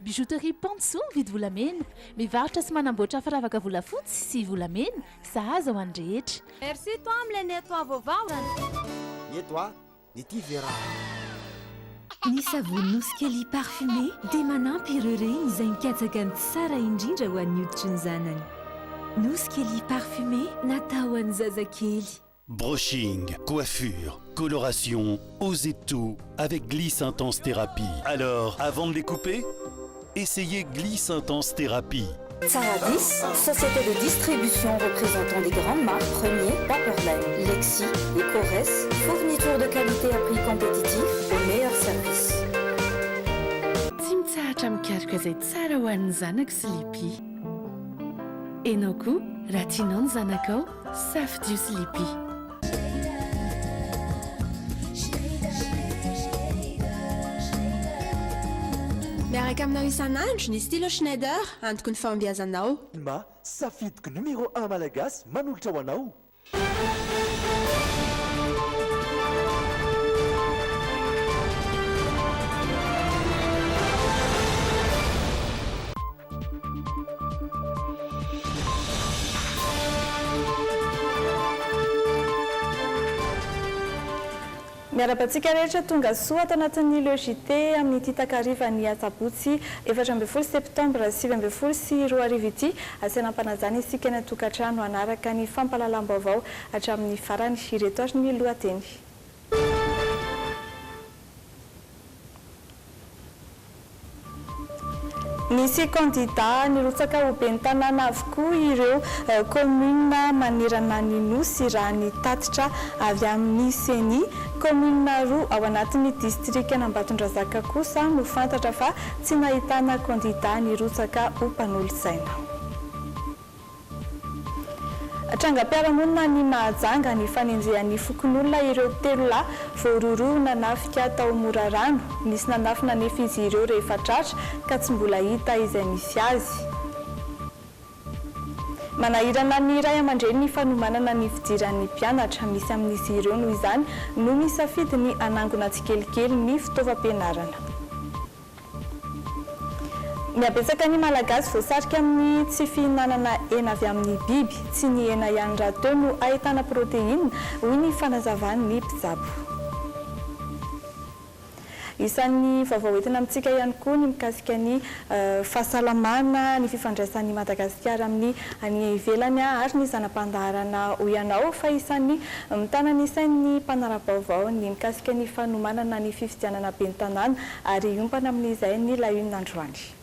Bijouterie Panso vidy volamena, mivarotra sy manamboatra firavaka volafotsy sy volamena, sahaza ho an'ny rehetra. Merci toi amin'ilay nettoie vaovao. Nettoie, ity vera. Ny savony Nosy Kely parfumé dia manampy ireo reny izay mikatsaka ny tsara indrindra ho an'ny hoditry ny zanany. Nosy Kely parfumé natao ho an'ny zazakely. Brushing, coiffure, coloration, osez tout avec Gliss Intense Thérapie. Alors, avant de les couper, essayez Gliss Intense Thérapie. Saradis, société de distribution représentant des grandes marques Premier, Paperline, Lexi, Ecores, fourniture de qualité à prix compétitif au meilleur service. Tsimtsahatra mikaroka izay tsara ho an'ny zanako sy lipi. Enao koa raha tianao ny zanakao, safidio sy lipi. Miaraka aminao isan'andro ny stylo Schneider antoko ny fahombiazanao. Ma safidiko numéro 1 malagasy manolotra ho anao. Miarabantsika rehetra tonga soa ato anatin'ny logité amin'ny ity takarivan'ny Asabotsy 14 septembre 2020 sy 2020 ity asenam-panajana isika ny tokantrano anaraka ny fampahalalam-baovao hatramin'ny farany ireto ary ny lohateny. Nisy kandida nirotsaka ho ben'ny tanàna avokoa ireo commune manerana ny Nosy raha ny tatitra avy amin'ny Seny. Commune roa ao anatin'ny district Ambatondrazaka kosa no fantatra fa tsy nahitana kandida nirotsaka ho mpanolosaina. Trangam-piarahamonina ny Mahajanga ny fanenjehan'ny fokon'olona ireo 3 lahy voaroroa nanafika tao Morarano. Nisy nanafina nefa izy ireo rehefa tratra ka tsy mbola hita izay misy azy. Manahirana ny ray aman-dreny ny fanomanana ny fidiran'ny mpianatra misy amin'izy ireo noho izany no misafidy ny anangona tsikelikely ny fitaovam-pianarana. Miabetsaka ny malagasy voasarika amin'ny tsy fihinanana hena avy amin'ny biby, tsy ny hena ihany raha teo no ahitana protéine hoy ny fanazavan'ny mpitsabo. Isan'ny vaovao entina amintsika ihany koa ny mikasika ny fahasalamana, ny fifandraisan'ny Madagasikara amin'ny any ivelany ary ny zanam-pandaharana ho ianao fa isan'ny mitana ny sain'ny mpanara-baovao ny mikasika ny fanomanana ny fifidianana ben'ny tanàna ary iompana amin'izay ny lahiny androany.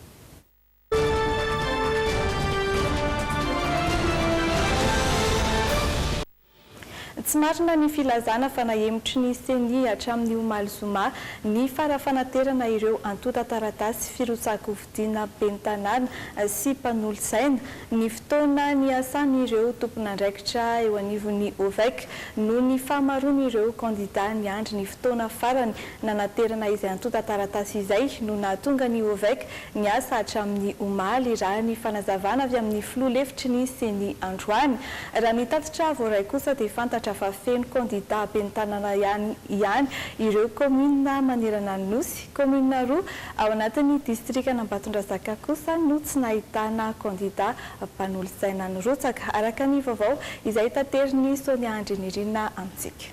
Tsy marina ny filazana fa nahemotry ny Seny hatramin'ny omaly zoma ny farafanaterana ireo antota taratasy firotsako vidiana ben'ny tanàna sy mpanolosaina. Ny fotoana ny asan'ireo tompon'andraikitra eo anivon'ny OVEC no ny fahamaroany ireo kandida niandry ny fotoana farany nanaterana izay antota taratasy izay no nahatonga ny OVEC ny asa hatramin'ny omaly raha ny fanazavana avy amin'ny filoha lefitry ny Seny androany. Raha ny tatitra voaray kosa dia fantatra fa feno kandida ben'ny tanàna ihany ireo commune manerana ny Nosy. Commune roa ao anatin'ny district Ambatondrazaka kosa no tsy nahitana kandida mpanolosaina nirotsaka araka ny vaovao izay tateriny Sonia Andrenirina amintsika.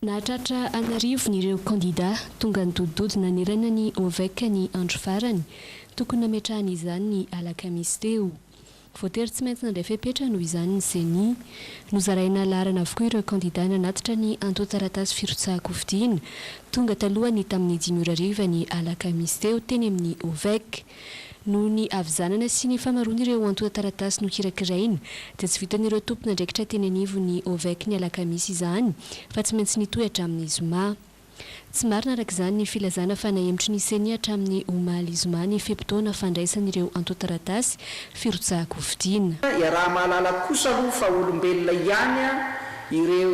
Nahatratra anarivon'ireo kandida tonga nidododona nanerana ny OVEC ny andro farany tokony nametrahana izany ny alakamisy teo. Voatery tsy maintsy nandray fepetra noho izany ny Seny nozaraina larana avokoa ireo kandida nanatitra ny antota taratasy firotsahako vidiana tonga talohany tamin'ny 5 ny alakamisy teo teny amin'ny OVEC. Noho ny avizanana sy ny famaroana ireo antota taratasy nokirakiraina dia tsy vitan'ireo tompon'andraikitra teny anivon'ny OVEC ny alakamisy izany fa tsy maintsy nitohy hatramin'ny zoma. Tsy marina araka izany ny filazana fa nahemotry ny Seny hatramin'ny omaly zoma ny fepitaona fandraisan'ireo antota taratasy firotsahako vidiana. Raha mahalala kosa aloha fa olombelona ihany ireo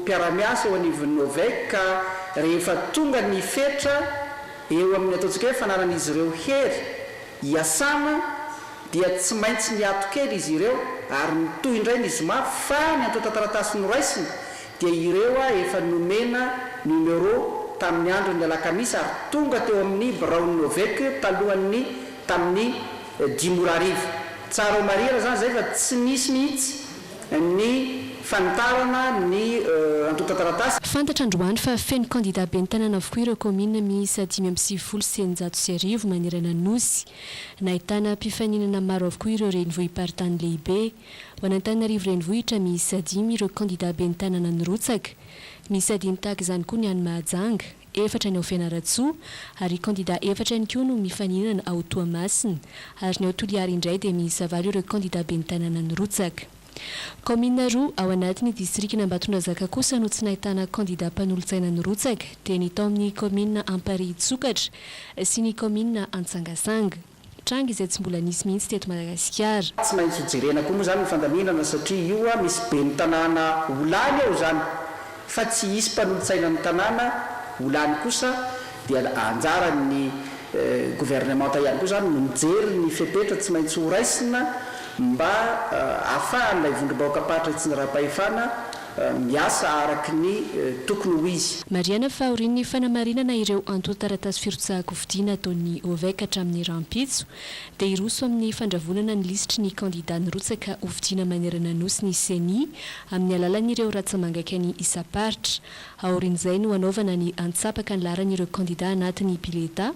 mpiara-miasa eo anivon'ny OVEC ka rehefa tonga ny fetra eo amin'ny ataontsika hoe fananan'izy ireo hery hiasana dia tsy maintsy niato kely izy ireo ary mitohy indray ny zoma fa ny antota taratasy noraisina dia ireo efa nomena numéro tamin'ny andron'ny alakamisy ary tonga teo amin'ny Braunweg talohan'ny tamin'ny 10 mora arivo. Tsara ho marihana zany zay fa tsy misy mihitsy ny fanitarana ny antota-taratasy. Fantatra androany fa feno candidat be ny tanàna avokoa ireo commune miisa 570 manerana Nosy. Nahitana mpifaninana maro avokoa ireo renivohim-paritany lehibe. Ho an'Antananarivo renivohitra miisa 5 ireo candidat be ny tanàna ny Rotsaka. Miisa 5 tahaka izany koa ny any Mahajanga, 4 ny ao Fianaratsoa ary candidat 4 ny koa no mifaninana ao Toamasina ary ny ao Toliara indray dia miisa 9 ireo candidat be ny tanàna ny Rotsaka. Commune roa ao anatin'ny distrikina Ambatondrazaka kosa no tsy nahitana candidat mpanolontsaina ny Rotsaka dia ny tao amin'ny commune Amparihy-Tsokatra sy ny commune Antsangasanga. Tranga izay tsy mbola nisy mihitsy teto Madagasikara. Tsy maintsy jerena koa moa zany ny fandaminana satria io misy be ny tanàna olany ao zany fa tsy hisy mpanolontsaina ny tanàna olany kosa dia anjaran'ny gouvernement ihany koa zany no mijery ny fepetra tsy maintsy ho raisina mba ahafahan'ilay vondrom-bahoaka paritra tsy ny raha-pahefana miasa araky ny tokony ho izy. Mariana fa aorian'ny fanamarinana ireo antota-taratasy firotsahako fidiana ataon'ny OVEC hatramin'ny Rampitso dia iroso amin'ny fandravonana ny lisitry ny candidat ny Rotsaka ho fidiana manerana Nosy ny CENI amin'ny alalan'ireo ratsamangaka ny isaparitra. Aorian'izay no anaovana ny antsapaka ny laran'ireo candidat anatin'ny bileta.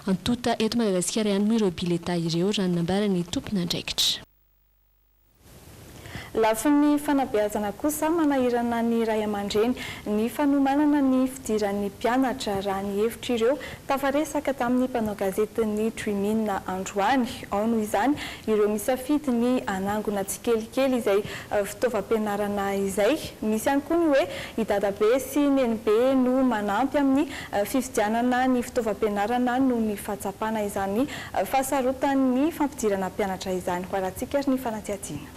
Antota eto Madagasikara ihany moa ireo bileta ireo raha nambarany tompona andraikitra. Lafin'ny fanabeazana kosa manahirana ny ray aman-dreny ny fanomanana ny fidiran'ny mpianatra raha ny hevitra ireo tafaresaka tamin'ny mpanao gazety ny Trimina androany. Ao noho izany ireo misafidy ny anangona tsikelikely izay fitaovam-pianarana izay. Misy ihany koa ny hoe i dadabe sy nenibe no manampy amin'ny fifidianana ny fitaovam-pianarana noho ny fahatsapana izany fahasarotan'ny fampidirana mpianatra izany. Ho arantsika ny fanatsiatsiana.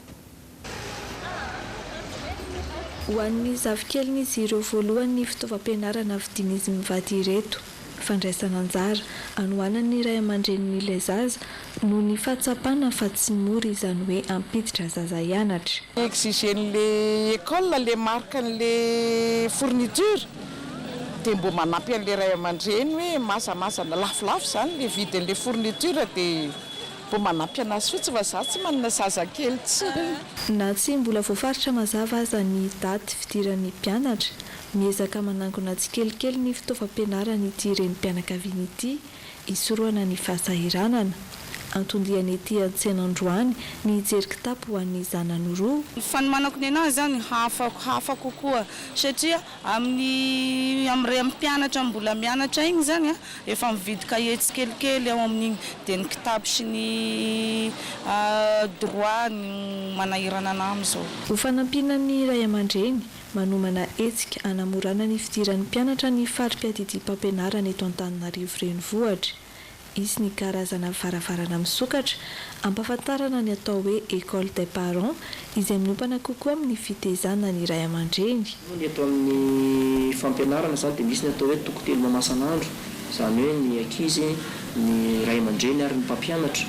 Ho an'ny zavikelyn'izy ireo voalohany fitaovam-pianarana vidin'izy mivady ireto. Fandraisana anjara anohanan'ny ray aman-drenin'ilay zaza no ny fahatsapana fa tsy mora izany hoe ampiditra zaza hianatra. Exigen'le école le markan'le fourniture dia mbo manampy an'le ray aman-dreny hoe masamasana lafolafo zany le vidin'le fourniture dia mbo manampy anazy fotsy fa za tsy manana zazakely tsy. Na tsy mbola voafaritra mazava aza ny daty fidiran'ny mpianatra, miezaka manangona tsikelikely ny fitaovam-pianarana ity ireny mpianakaviana ity hisorohana ny fahasahiranana. Antondiany ety Antsenandroany ny hijery kitapo ho an'ny zanany roa. Ny fanomanako ny anazy zany hafa kokoa satria amin'ireo mpianatra mbola mianatra igny zany efa mividy kahie tsikelikely ao amin'igny dia ny kitapo sy ny droit ny manahirana anahy amin'izao. Ho fanampiana ny ray aman-dreny manomana hetsika hanamorana ny fidiran'ny mpianatra ny farim-piadidim-pampianarana eto Antananarivo renivohitra. Izy ny karazana varavarana misokatra ampahafantarana ny atao hoe école des parents izay miompana kokoa amin'ny fitezana ny ray aman-dreny. Ny atao amin'ny fampianarana zany dia misy ny atao hoe tokotelo mamasan'andro, izany hoe ny ankizy, ny ray aman-dreny ary ny mpampianatra.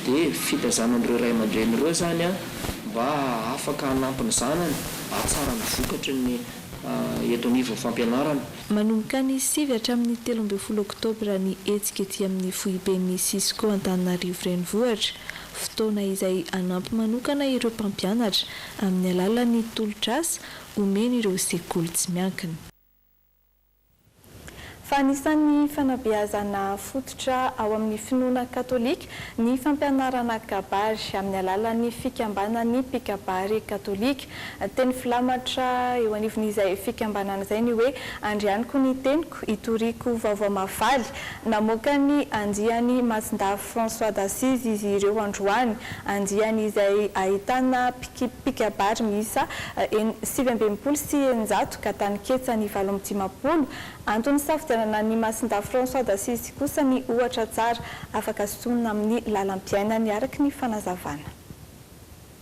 Dia fitezanan'ireo ray aman-dreny ireo zany mba afaka hanampy ny zanany tsara ny vokatra ny eto anivo fampianarana. Manomboka ny 7 hatramin'ny 13 oktobra ny hetsika ety amin'ny foiben'ny Cisco Antananarivo renivohitra, fotoana izay anampy manokana ireo mpampianatra amin'ny alalan'ny tolotr'asa omeny ireo sekoly tsy miankina. Fa anisan'ny fanabeazana fototra ao amin'ny finoana katolika ny fampianarana kabary amin'ny alalan'ny fikambanan'ny mpikabary katolika. Teny filamatra eo anivon'izay fikambanana izay ny hoe andrianiko ny teniko itoriako vaovao mavaly. Namoaka ny andiany Masinda François d'Assise izy ireo androany, andiany izay ahitana mpikabary miisa 720 sy 900 ka tany ketsany 710. Antony safidianana ny Masinda François d'Assise kosa ny ohatra tsara afaka sonina amin'ny lalam-piainany araky ny fanazavana.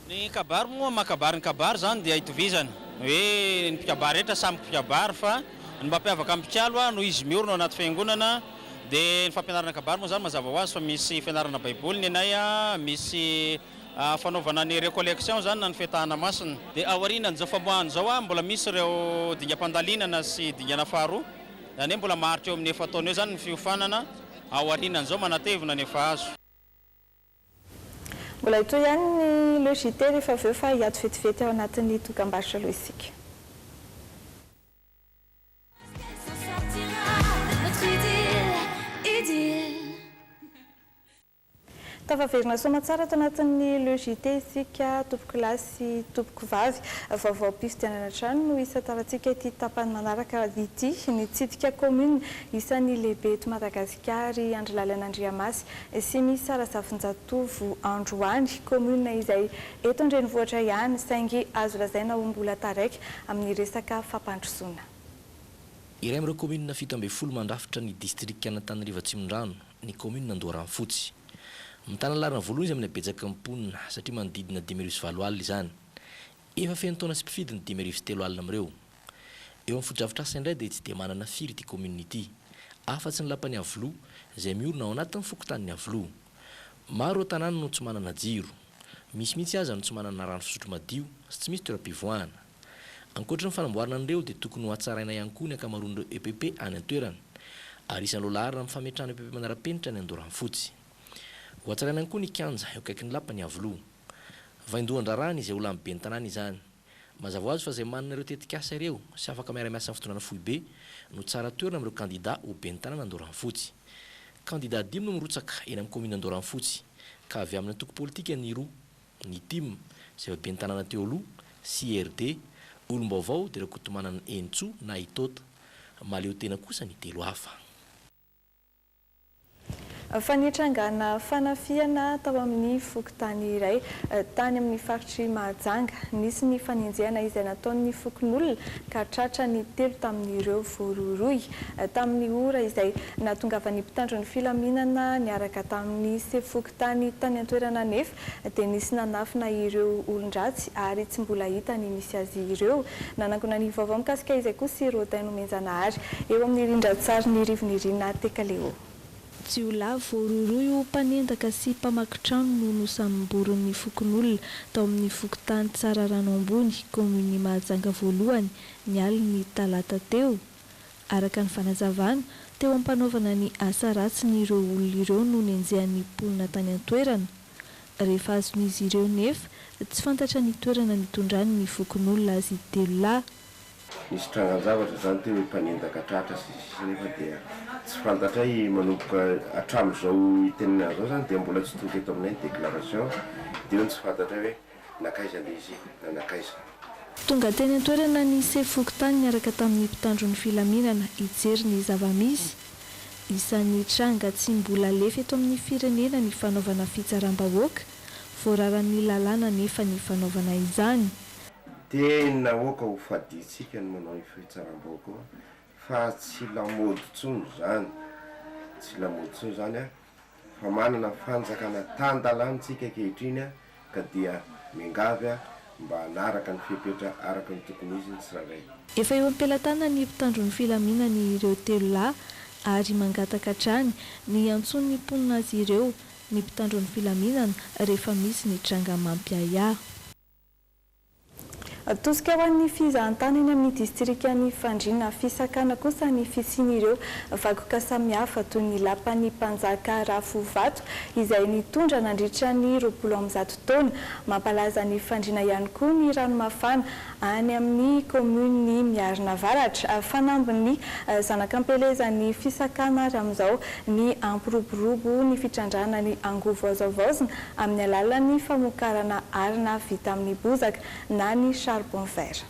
Ny kabary moa makabary ny kabary zany dia itovizana hoe ny mpikabary rehetra samy mpikabary fa ny mampiavaka amin'ny mpikialo no izy miorina anaty fiangonana dia ny fampianarana kabary moa zany mazava ho azy fa misy fianarana baiboly ny anay misy fanaovana ny récollection zany na ny fetahana masina dia aorianan'izao famoahana zao mbola misy ireo dingam-pandalinana sy dingana faharoa zany hoe mbola maharitra eo amin'ny 4 taona eo zany ny fiofanana aorianan'izao manatevina ny efa azo. Mbola ito ihany ny logité rehefa avy eo fa hiady vetivety ao anatin'ny dokam-barotra aloha isika. Tafaverina soma tsara ato anatin'ny logité isika tompoko lahy sy tompoko vavy vaovao mpifidianana trano no isa tarantsika ity tapany manaraka ity ny tsidika commune isan'ny lehibe eto Madagasikara andro lalan'Andriamasy sy misy Sarazafinjatovo Androany commune izay eto an-drenivohitra ihany saingy azo lazaina ho mbola taraiky amin'ny resaka fampandrosoana. Iray amin'ireo commune fito ambin'ny folo mandrafitra ny district Antananarivo Atsimondrano ny commune Andoranfotsy. Mitana larina voalohany izy amin'ny abetsaka mponina satria manodidina 2020 alina izany. Efa feno taona sy mpifidy ny 2003 alina amin'ireo. Eo amin'ny foto-drafitr'asa indray dia tsy dia manana firy ity commune ity. Afa-tsy ny lapan'ny Avoloa izay miorina ao anatin'ny fokotanin'ny Avoloa. Maro ireo tanàna no tsy manana jiro. Misy mihitsy aza no tsy manana rano fisotro madio sy tsy misy toeram-pivoahana. Ankoatra ny fanamboarana an'ireo dia tokony ho hatsaraina ihany koa ny ankamaroan'ireo EPP any an-toerana. Ary isan'ny lohalarina amin'ny fametrahana EPP manara-penitra ny Andoranfotsy. Ho hatsaraina ihany koa ny kianja eo akaiky ny lapan'ny Avoloa. Vaindohan-drarahana izay olona mibe ny tanàna izany. Mazava ho azy fa izay manana ireo tetikasa ireo sy afaka miara-miasa amin'ny fotoanana fohy be no tsara toerana amin'ireo kandida ho be ny tanàna Andoranfotsy. Kandida 5 no mirotsaka eny amin'ny commune Andoranfotsy ka avy amin'ny antoko politika ny roa, ny TIM izay be ny tanàna teo aloha, CRD, olom-baovao dia ireo kotomanana Entso na Itota, maleo tena kosa ny 3 hafa. Fanitrangana fanafiana tao amin'ny fokotany iray tany amin'ny faritry Mahajanga nisy ny faninjehana izay nataon'ny fokon'olona ka tratra ny 3 tamin'ireo voaroroy tamin'ny ora izay nahatongavan'ny mpitandro ny filaminana niaraka tamin'ny sefokotany tany an-toerana nefa dia nisy nanafina ireo olon-dratsy ary tsy mbola hita ny misy azy ireo. Nanangona ny vaovao mikasika izay koa sy Rodaino Menjanahary eo amin'ny rindran-tsary ny rivonirina Tekaleo. Jiolahy voaroroy ho mpanendaka sy mpamaky trano no nosamborin'ny fokon'olona tao amin'ny fokotany tsara rano ambony commune Mahajanga voalohany ny aliny talata teo. Araka ny fanazavana teo ampanaovana ny asa ratsy ny ireo olona ireo no nenjehan'ny mponina tany an-toerana. Rehefa azon'izy ireo nefa tsy fantatra ny toerana nitondrany ny fokon'olona azy 3 lahy. Nisy trangan-javatra zany teo mpanendaka tratra sy nefa dia tsy fantatra manomboka hatramin'izao itenina zao zany dia mbola tsy tonga eto aminay déclaration dia tsy fantatra hoe nakaiza le izy na nakaiza. Tonga teny an-toerana ny sefokotany niaraka tamin'ny mpitandro ny filaminana hijery ny zava-misy. Isan'ny tranga tsy mbola lefa eto amin'ny firenena ny fanaovana fitsaram-bahoaka, voararan'ny lalàna nefa ny fanaovana izany. Tena hoaka ho faditsika ny manao fitsaram-bahoaka fa tsy lamody tsony zany. Tsy lamody tsony zany fa manana fanjakana tan-dalantsika kehitriny ka dia mingavy mba hanaraka ny fipetra araka ny tokony izy ny tsirairay. Efa eo am-pelatana ny mpitandro ny filaminana ireo 3 lahy ary mangataka trany ny antsony ny mponina azy ireo ny mpitandro ny filaminana rehefa misy ny tranga mampiaya. Tosika ho an'ny fizahantany eny amin'ny distrikany Fandriana fisakana kosa ny fisian'ireo vakoka samihafa toy ny lapan'ny mpanjaka Rafovato izay nitondra nandritra ny 20 taona. Mampalaza ny Fandriana ihany koa ny ranomafana any amin'ny commune Miarina Avaratra fanambin'ny zanak'ampelezan'ny fisakana ary amin'izao ny ampiroborobo ny fitrandrana ny angovozaovozina amin'ny alalan'ny famokarana arina vita amin'ny bozaka na ny charbon vert.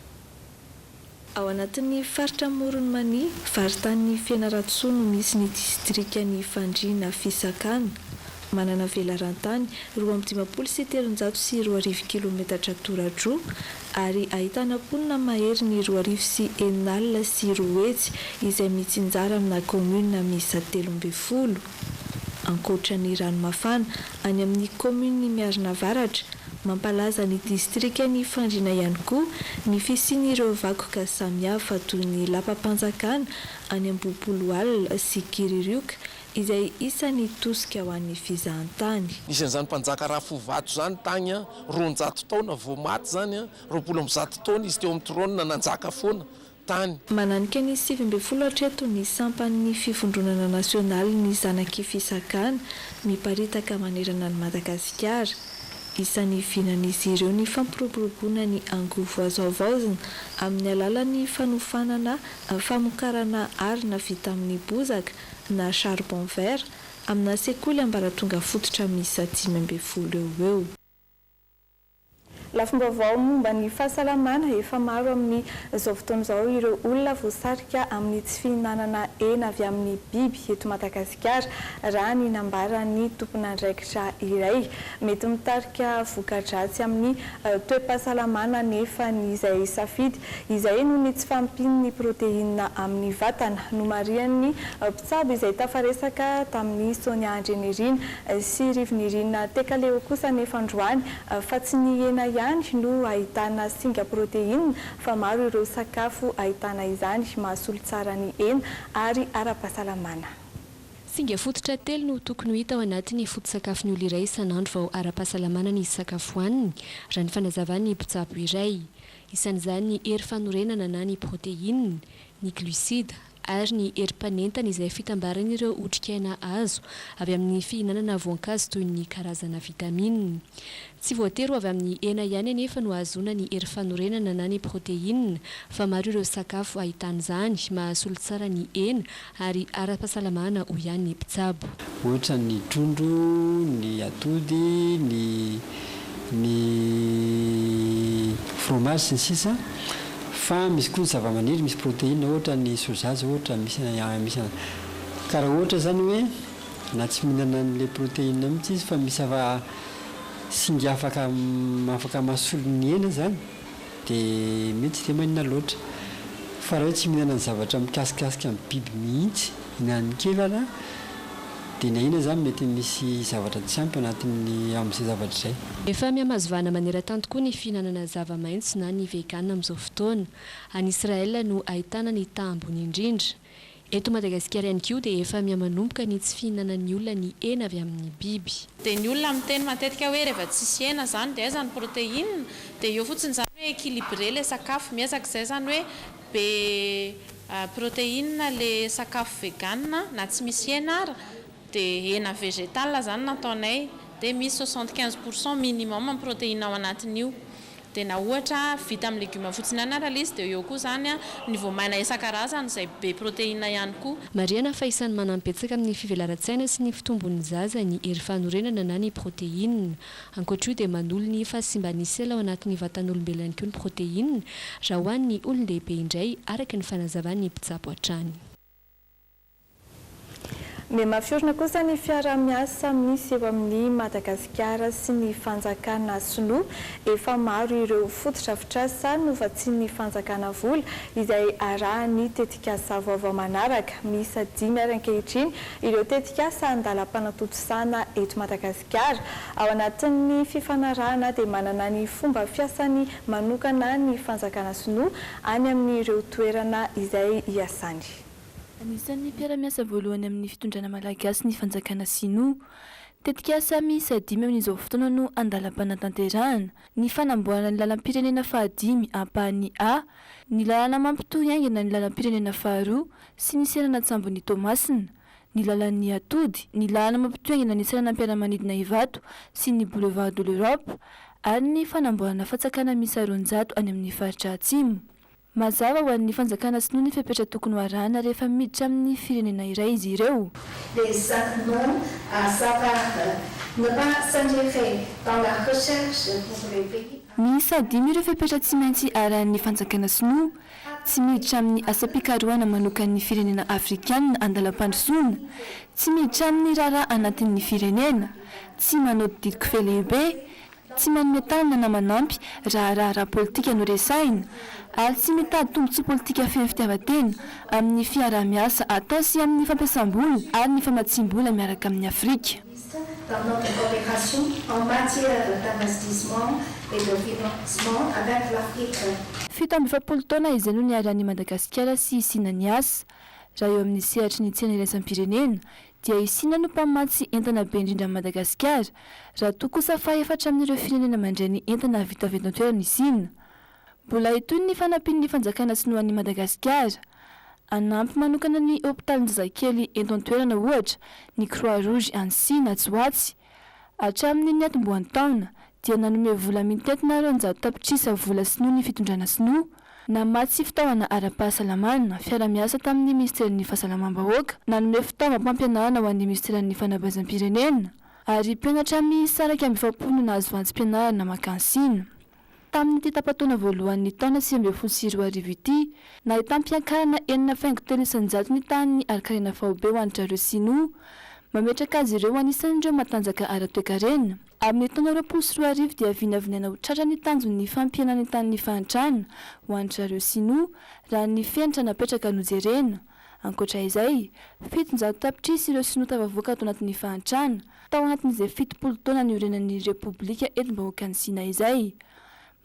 Ao anatin'ny faritra Moronmani, varotan'ny Fianaratsoa no misy ny distrikany Fandriana fisakana. Manana velarantany 2,720 kilometatra toradroa ary ahitana mponina mahery ny 2,900 alina sy roetsy izay mitsinjara amina commune miisa 13. Ankoatran'ny ranomafana any amin'ny commune Miarina Avaratra, mampalaza ny distrikany Fandriana ihany koa ny fisian'ireo vakoka samihafa toy ny lapam-panjakana any Ambopolo alina sy Kiririoka izay isan'ny tosika ho an'ny fizahantany. Isan'izany mpanjaka Rafovato zany tany 200 taona vao maty zany 20 taona izy teo amin'ny trône nanjaka foana tany mananika ny 7 hatreto ny sampan'ny fifondronana nasionaly ny zanaky fisakana miparitaka manerana ny Madagasikara. Isan'ny vinan'izy ireo ny fampiroboroboana ny angovo azoavaozina amin'ny alalan'ny fanofanana famokarana arina vita amin'ny bozaka na charbon vert amina sekoly ambaratonga fototra misy 5 eo. Lafim-baovao momba ny fahasalamana efa maro amin'ny izao fotoana izao ireo olona voasarika amin'ny tsy fihinanana hena avy amin'ny biby eto Madagasikara raha ny nambaran'ny tompon'andraikitra iray. Mety mitarika voka-dratsy amin'ny toe-pahasalamana nefa ny izay safidy izay noho ny tsy fampin'ny protéine amin'ny vatana no marian'ny mpitsabo izay tafaresaka tamin'ny Sonia Andrenirina sy Rivinirina Tekaleo kosa nefa androany fa tsy ny hena no ahitana singa protéine fa maro ireo sakafo ahitana izany mahasolo tsara ny hena ary ara-pahasalamana. Singa fototra telo no tokony ho hita ao anatin'ny foto-sakafo ny olo iray isan'andro vao ara-pahasalamana ny sakafo hohaniny raha ny fanazavany mpitsabo iray. Isan'izany ny hery fanorenana na ny protéine, ny glucide ary ny herim-panentana izay fitambaran'ireo otrikaina azo avy amin'ny fihinanana voankazo toy ny karazana vitamine. Tsy voatery avy amin'ny hena ihany anefa no ahazoana ny hery fanorenana na ny protéine fa maro ireo sakafo ahitana izany mahasolo tsara ny hena ary ara-pahasalamana ho ihany ny mpitsabo. Ohatra ny trondro, ny atody, ny fromage sy ny sisa. Fa misy koa zava-maniry misy protéine ohatra ny soja ohatra misy karaha ohatra zany hoe na tsy mihinana an'le protéine mihitsy izy fa misy singa afaka mahasolo ny hena zany dia mety tsy dia maninona loatra fa raha hoe tsy mihinana ny zavatra mikasikasika amin'ny biby mihitsy hinan'ny kevana dia na ina zany mety misy zavatra tsy ampy anatin'ny amin'izay zavatra izay. Efa mihamazovana maneran-tany tokoa ny fihinanana zava-maitso na ny vegan amin'izao fotoana. Any Israel no ahitana ny tahambony indrindra. Eto Madagasikara ihany koa dia efa miha-manomboka ny tsy fihinanan'ny olona ny hena avy amin'ny biby. Dia ny olona miteny matetika hoe rehefa tsisy hena zany dia zany protéine dia eo fotsiny zany hoe équilibré le sakafo miezaka izay zany hoe be protéine le sakafo vegan na tsy misy hena ara dia hena végétale zany nataonay dia misy 75% minimum amin'ny protéine ao anatin'io. Dia na ohatra vita amin'ny légumes fotsiny anara izy dia eo koa zany ny voamaina isan-karazany izay be protéine ihany koa. Mariana fa isan'ny manampetsaka amin'ny fivelaran-tsaina sy ny fitombon'ny zaza ny hery fanorenana na ny protéine. Ankoatra io dia manolo ny fahasimban'ny sela ao anatin'ny vatan'olombelona ihany koa ny protéine raha hoan'ny olon-dehibe indray araka ny fanazavan'ny mpitsabo hatrany. Mafiorina kosa ny fiara-miasa misy eo amin'ny Madagasikara sy ny fanjakana sinoa efa maro ireo foto-drafitrasa no fa tsy ny fanjakana vola izay arahany tetikasa vaovao manaraka misy 5 ara-ankehitriny ireo tetikasa andalam-panatotosana eto Madagasikara. Ao anatin'ny fifanarahana dia manana ny fomba fiasany manokana ny fanjakana sinoa any amin'ireo toerana izay hiasany. Anisan'ny mpiara-miasa voalohany amin'ny fitondrana malagasy ny fanjakana sinoa. Tetikasa misy 5 amin'izao fotoana no andalam-panatanterahana. Ny fanamboarana ny lalam-pirenena faha-5 ampahany A, ny lalana mampitohy aingana ny lalam-pirenena faha-2 sy ny serana Tsambony Tomasina, ny lalan'ny atody, ny lalana mampitohy aingana ny serana Mpiara-manidina Ivato sy ny boulevard de l'Europe ary ny fanamboarana fatsakana misy 400 any amin'ny faritra atsimo. Mazava ho an'ny fanjakana sinoa ny fepetra tokony ho arahana rehefa miditra amin'ny firenena iray izy ireo. Les actes ne pas s'ingérer dans la recherche pour les pays. Miisa 5 ireo fepetra tsy maintsy arahan'ny fanjakana sinoa, tsy miditra amin'ny asa-pikarohana manokan'ny firenena afrikanina andalam-pandrosoana, tsy miditra amin'ny raharaha anatin'ny firenena, tsy manao didiko fe lehibe, tsy manome tanana na manampy raha politika no resahina, ary tsy mitady tombontsoa politika feno fitiavan-tena amin'ny fiara-miasa atao sy amin'ny fampiasam-bola ary ny famatsim-bola miaraka amin'ny Afrika. Dans notre coopération en matière d'investissement et de financement avec l'Afrique. 70 taona izay no niarahan'i Madagasikara sy Sina ny asa. Raha eo amin'ny sehatry ny tsena iraisam-pirenena dia Sina no mpamatsy entana be indrindra Madagasikara raha toa kosa fa efatra amin'ireo firenena mandray ny entana vita avy eto an-toerana ny Sina. Mbola itoy ny fanampian'ny fanjakana sinoan'ny Madagasikara. Anampy manokana ny hôpitalin-jazakely eto an-toerana ohatra ny Croix Rouge Antsy na Tsoatsy. Hatramin'ny ny atomboan-taona dia nanome vola mitentina 200 tapitrisa vola sinoa ny fitondrana sinoa. Namatsy fitaovana ara-pahasalamana fiara-miasa tamin'ny ministeran'ny fahasalamam-bahoaka, nanome fitaovam-pampianarana ho an'ny ministeran'ny fanabazam-pirenena ary mpianatra miisa 120 nahazo vantsim-pianarana makansina. Tamin'ny ity tapataona voalohan'ny taona 2024 ity, nahita mpiankarana 4,3 ny tany arakarena fahobe ho an'ireo sinoa, mametraka azy ireo anisan'ireo matanjaka ara-toekarena. Amin'ny taona 2024 dia vinavinaina ho tratra ny tanjon'ny fampianany tany fahantrana ho an'ireo sinoa raha ny fenitra napetraka nojerena. Ankoatra izay, 700 tapitrisa ireo sinoa tafavoaka ato anatin'ny fahantrana tao anatin'izay 70 taona niorenan'ny Repoblika Etim-bahoaka ny Sina izay.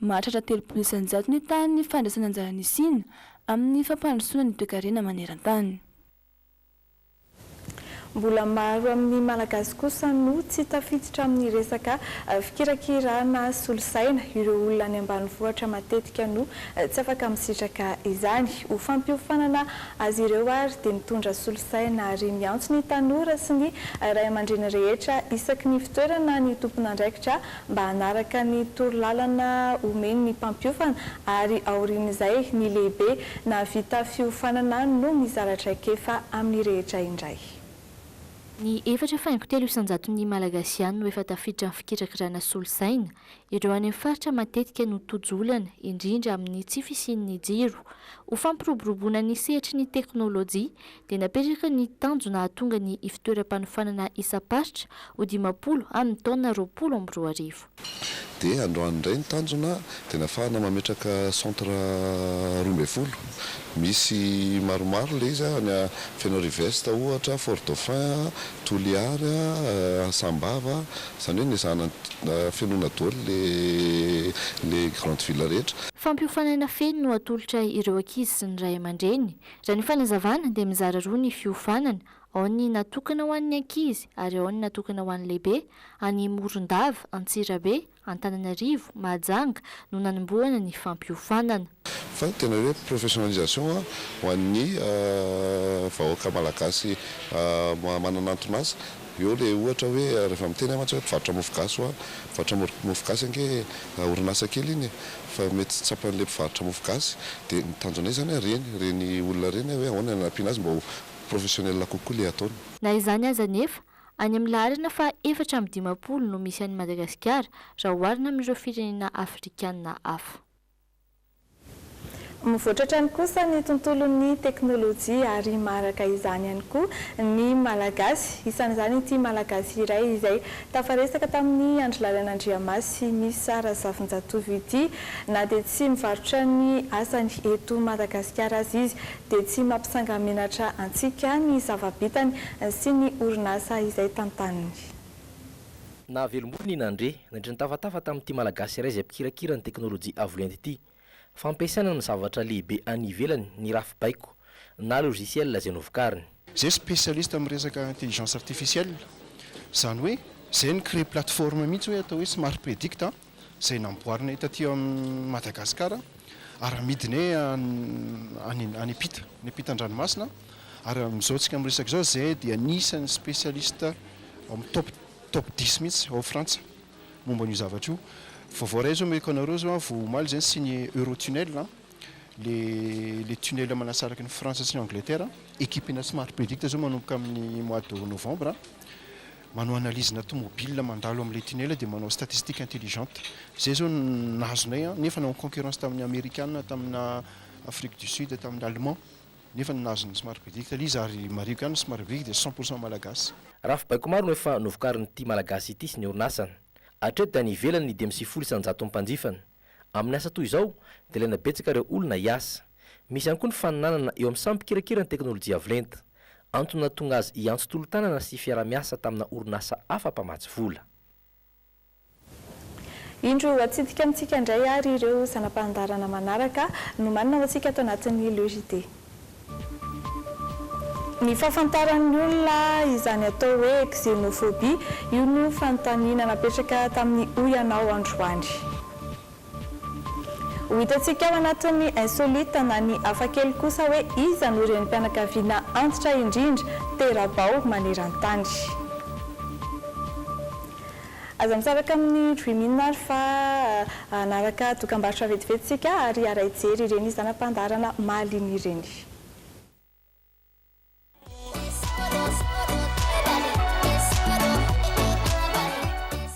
Mahatratra 300 ny tany fandraisana anjaran'ny Sina amin'ny fampandrosoana ny toekarena maneran-tany. Mbola maro amin'ny malagasy kosa no tsy tafiditra amin'ny resaka fikirakirana solosaina. Ireo olona any ambanivohitra matetika no tsy afaka misitraka izany. Ho fampiofanana azy ireo ary dia mitondra solosaina ary miantso ny tanora sy ny ray aman-dreny rehetra isaky ny fitoerana ny tompon'andraikitra mba hanaraka ny torolalana omeny ny mpampiofana ary aorian'izay ny lehibe na vita fiofanana no mizaratra kefa amin'ny rehetra indray. Ny 4,900 ny malagasiany no efa tafiditra amin'ny fikirakirana solosaina. Ireo any amin'ny faritra matetika no tojolana indrindra amin'ny tsy fisian'ny jiro. Ho fampiroboroboana ny sehatry ny teknôlôjia dia napetraka ny tanjona hahatonga ny fitoeram-panofanana isa-paritra ho 50 amin'ny taona 2020. Dia androany indray ny tanjona dia nafahana mametraka centre 12. Misy maromaro le izy any Fenorive ohatra, Fort Dauphin, Toliara, Sambava, izany hoe nezana fenoana daholo le grande ville rehetra. Fampiofanana feno no atolotra ireo ankizy sy ny ray aman-dreny. Raha ny fanazavana dia mizara roa ny fiofanana, ao ny natokana ho an'ny ankizy ary ao ny natokana ho an'ny lehibe. Any Morondava, Antsirabe, Antananarivo, Mahajanga no nanamboana ny fampiofanana. Fa tena hoe professionnalisation ho an'ny vahoaka malagasy mananantona azy. Eo le ohatra hoe rehefa miteny amantsy hoe mpivarotra mofogasy mpivarotra mofogasy ange orinasa kely iny fa mety tsy tsapan'le mpivarotra mofogasy dia ny tanjona izany reny olona reny hoe ahoana ny anampiana azy mba ho professionnel kokoa le ataony. Na izany aza nefa any amin'ny laharana fa 450 no misy any Madagasikara raha oharina amin'ireo firenena afrikanina hafa. Mivoatratra ny kosa ny tontolon'ny teknôlôjia ary maraka izany ihany koa ny malagasy. Isan'izany ity malagasy iray izay tafaresaka tamin'ny andro lalain'Andriamasy misy Razafinjatovo ity, na dia tsy mivarotra ny asany eto Madagasikara azy izy dia tsy mampisangamenatra antsika ny zava-bitany sy ny orinasa izay tantaniny. Na velomboly ny Nandre nandreny tafatafa tamin'ity malagasy iray izay mpikirakira ny teknôlôjia avolenta ity. Fampiasana ny zavatra lehibe any ivelany ny rafibaiko na logiciel izay novokariny. Zay spécialiste amin'ny resaka intelligence artificielle, izany hoe zay ny créer plateforme mihitsy hoe atao hoe smart predict izay namboarina taty amin'ny Madagasikara ary amidiny any Epita, ny Epita-Dranomasina ary amin'izao tsika amin'ny resaka izao zay dia anisan'ny spécialiste amin'ny top 10 mihitsy ao Frantsa momba n'io zavatra io. Vaovao ray zao meko anareo zao vao omaly zany signé Eurotunnel le tunnel manasaraka ny Frantsa sy ny Angleterre. Équipena smart predict zao manomboka amin'ny mois de novembre manao analyse-na tomobile mandalo amin'ilay tunnel dia manao statistique intelligente. Zay zao nahazonay nefa nao concurrence tamin'ny Américaine, tamin'ny Afrique du Sud, tamin'ny Allemand nefa nahazony smart predict izy ary marivo ihany smart predict dia 100% malagasy. Rafibaiko maro no efa novokarin'ity malagasy ity sy ny orinasany. Hatreto dia nivelany ny 50,100 mpanjifany. Amin'ny asa toy izao dia ilaina betsaka ireo olona hiasa. Misy ihany koa ny faninanana eo amin'ny samy mpikirakira ny teknôlôjia avolenta. Antony nahatonga azy hiantso tolo-tanana sy fiara-miasa tamina orinasa hafa mpamatsy vola. Indro atsidika amintsika indray ary ireo sanam-pandarana manaraka no manana ho antsika ato anatin'ny logité. Ny fahafantaran'ny olona izany atao hoe xénophobie, io no fanontaniana napetraka tamin'ny Oyanao androany. ho hitantsika ao anatin'ny insolite na ny hafakely kosa hoe iza no ireny mpianakaviana antitra indrindra terabao maneran-tany. Aza misaraka amin'ny Dreaminary fa anaraka dokam-barotra vetivety sika ary araijery ireny zanam-pandarana mahaliana ireny.